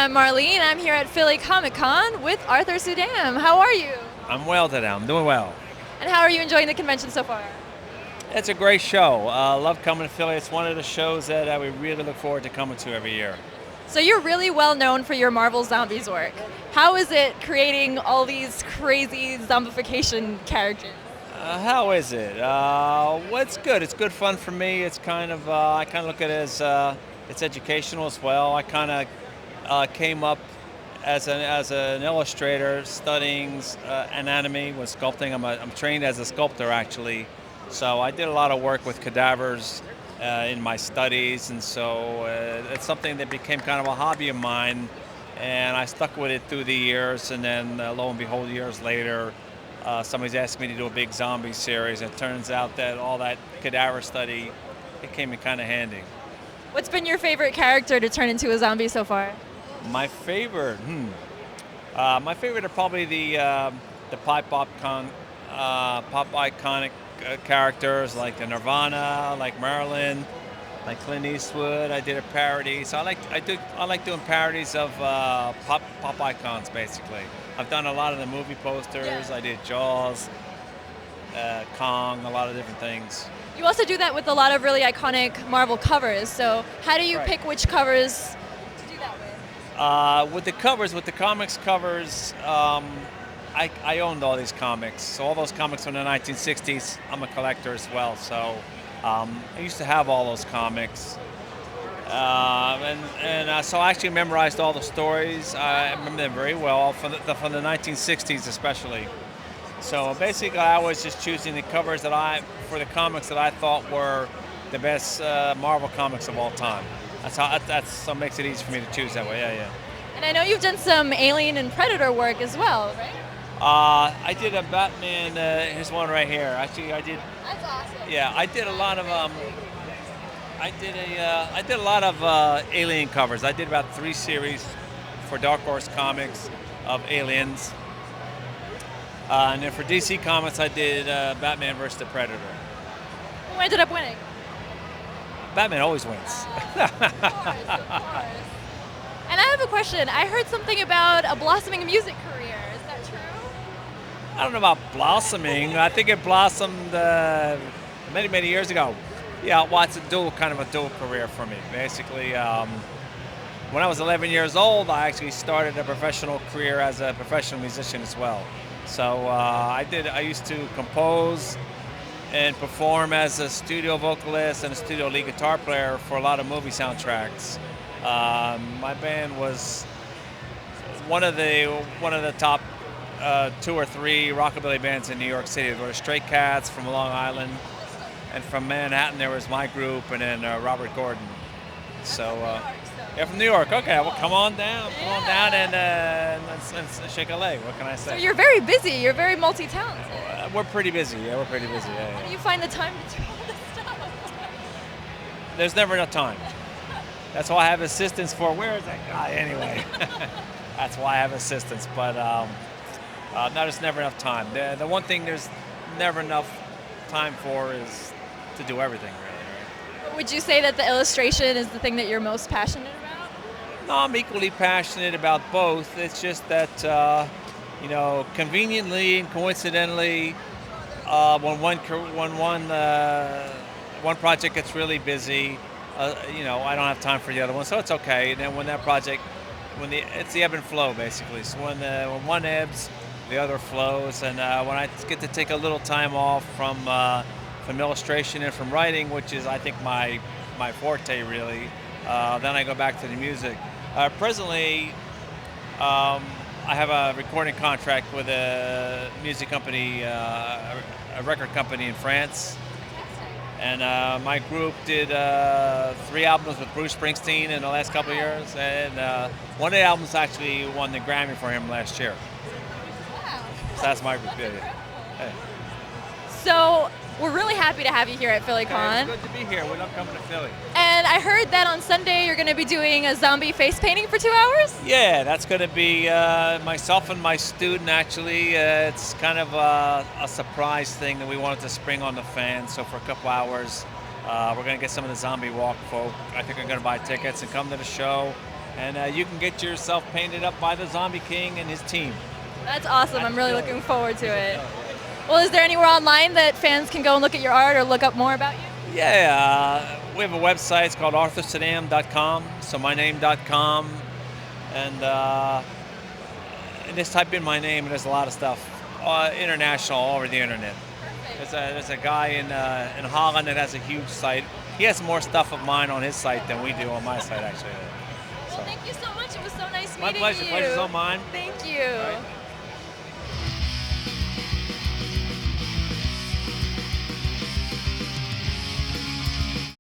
am Marlene. I'm here at Philly Comic Con with Arthur Suydam. How are you? I'm well today. I'm doing well. And how are you enjoying the convention so far? It's a great show. Love coming to Philly. It's one of the shows that we really look forward to coming to every year. So you're really well known for your Marvel Zombies work. How is it creating all these crazy zombification characters? How is it? Well, it's good. It's good fun for me. It's I kind of look at it as it's educational as well. I kind of came up as an illustrator studying anatomy with sculpting. I'm trained as a sculptor actually, so I did a lot of work with cadavers in my studies, and so it's something that became kind of a hobby of mine, and I stuck with it through the years. And then lo and behold, years later, somebody's asked me to do a big zombie series, and it turns out that all that cadaver study, it came in kind of handy. What's been your favorite character to turn into a zombie so far? My favorite, my favorite are probably the pop iconic characters like the Nirvana, like Marilyn, like Clint Eastwood. I did a parody, so I like doing parodies of pop icons basically. I've done a lot of the movie posters. Yeah. I did Jaws, Kong, a lot of different things. You also do that with a lot of really iconic Marvel covers. So how do you Right. pick which covers to do that with? With the comics covers, I owned all these comics. So all those comics from the 1960s, I'm a collector as well. So I used to have all those comics. So I actually memorized all the stories. I remember them very well from the 1960s especially. So basically, I was just choosing the covers for the comics that I thought were the best Marvel comics of all time. That's what makes it easy for me to choose that way. Yeah. And I know you've done some Alien and Predator work as well, right? I did a Batman. Here's one right here. Actually, I did. That's awesome. Yeah, I did a lot of. I did a lot of Alien covers. I did about 3 series for Dark Horse Comics of Aliens. And then for DC Comics, I did Batman vs. the Predator. Who ended up winning? Batman always wins. Of course. And I have a question. I heard something about a blossoming music career. Is that true? I don't know about blossoming. I think it blossomed many, many years ago. Yeah, well, it's kind of a dual career for me. Basically, when I was 11 years old, I actually started a professional career as a professional musician as well. So I used to compose and perform as a studio vocalist and a studio lead guitar player for a lot of movie soundtracks. My band was one of the top 2 or 3 rockabilly bands in New York City. There were Stray Cats from Long Island, and from Manhattan there was my group, and then Robert Gordon. So yeah, from New York. Okay, well, come on down, and shake a leg. What can I say? So you're very busy. You're very multi-talented. We're pretty busy. Yeah, we're pretty busy. Yeah. How do you find the time to do all this stuff? There's never enough time. That's why I have assistants for. Where is that guy anyway? That's why I have assistants. But no, there's never enough time. The one thing there's never enough time for is to do everything, really. Right? Would you say that the illustration is the thing that you're most passionate about? No, I'm equally passionate about both. It's just that, conveniently and coincidentally, when one project gets really busy, I don't have time for the other one, so it's okay. And then when that project, it's the ebb and flow basically. So when one ebbs, the other flows. And when I get to take a little time off from illustration and from writing, which is I think my forte really, then I go back to the music. Presently, I have a recording contract with a music company, a record company in France. And my group did 3 albums with Bruce Springsteen in the last couple of years. And one of the albums actually won the Grammy for him last year. Wow. So that's my group. Yeah. So we're really happy to have you here at PhillyCon. It's good to be here. We love coming to Philly. And I heard that on Sunday you're going to be doing a zombie face painting for 2 hours? Yeah, that's going to be myself and my student, actually. It's kind of a surprise thing that we wanted to spring on the fans. So for a couple hours, we're going to get some of the zombie walk folk. I think they're going to buy tickets and come to the show. and you can get yourself painted up by the Zombie King and his team. That's awesome. I'm really looking forward to it. Well, is there anywhere online that fans can go and look at your art or look up more about you? Yeah, we have a website. It's called ArthurSuydam.com. So myname.com, and just type in my name, and there's a lot of stuff international all over the internet. There's a guy in Holland that has a huge site. He has more stuff of mine on his site than we do on my site, actually. Well, thank you so much. It was so nice meeting you. My pleasure. Pleasure's all mine. Thank you.